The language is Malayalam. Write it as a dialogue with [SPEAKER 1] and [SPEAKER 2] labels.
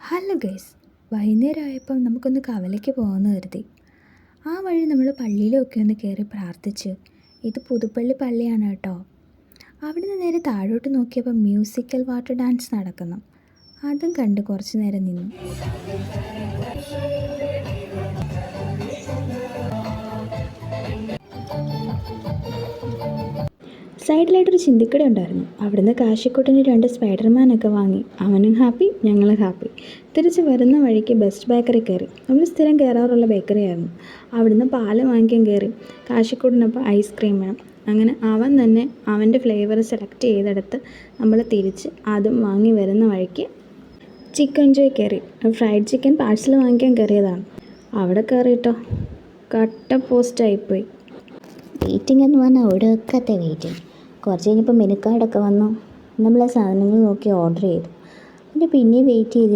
[SPEAKER 1] ഹലോ ഗൈസ്, വൈകുന്നേരം ആയപ്പം നമുക്കൊന്ന് കവലയ്ക്ക് പോകാമെന്ന് കരുതി. ആ വഴി നമ്മൾ പള്ളിയിലൊക്കെ ഒന്ന് കയറി പ്രാർത്ഥിച്ച്. ഇത് പുതുപ്പള്ളി പള്ളിയാണ് കേട്ടോ. അവിടുന്ന് നേരെ താഴോട്ട് നോക്കിയപ്പോൾ മ്യൂസിക്കൽ വാട്ടർ ഡാൻസ് നടക്കുന്നു. അതും കണ്ട് കുറച്ച് നേരം നിന്നു. സൈഡിലായിട്ടൊരു ചിന്തിക്കട ഉണ്ടായിരുന്നു. അവിടുന്ന് കാശിക്കുട്ടന് 2 സ്പൈഡർമാനൊക്കെ വാങ്ങി. അവനും ഹാപ്പി, ഞങ്ങളും ഹാപ്പി. തിരിച്ച് വരുന്ന വഴിക്ക് ബെസ്റ്റ് ബേക്കറി കയറി. നമ്മൾ സ്ഥിരം കയറാറുള്ള ബേക്കറിയായിരുന്നു. അവിടുന്ന് പാല് വാങ്ങിക്കാൻ കയറി. കാശിക്കുട്ടനപ്പോൾ ഐസ്ക്രീം വേണം. അങ്ങനെ അവൻ തന്നെ അവൻ്റെ ഫ്ലേവർ സെലക്ട് ചെയ്തെടുത്ത് നമ്മൾ തിരിച്ച് അതും വാങ്ങി വരുന്ന വഴിക്ക് ചിക്കൻ ജോയ് കയറി. ഫ്രൈഡ് ചിക്കൻ പാഴ്സൽ വാങ്ങിക്കാൻ കയറിയതാണ്. അവിടെ കയറിയിട്ടോ കട്ട പോസ്റ്റായിപ്പോയി.
[SPEAKER 2] വെയിറ്റിംഗ് എന്ന് പറഞ്ഞാൽ ഒടുക്കത്തെ വെയിറ്റിംഗ്. കുറച്ച് കഴിഞ്ഞപ്പോൾ മെനു കാർഡൊക്കെ വന്നു. നമ്മൾ ആ സാധനങ്ങൾ നോക്കി ഓർഡർ ചെയ്തു. പിന്നെ വെയിറ്റ് ചെയ്ത്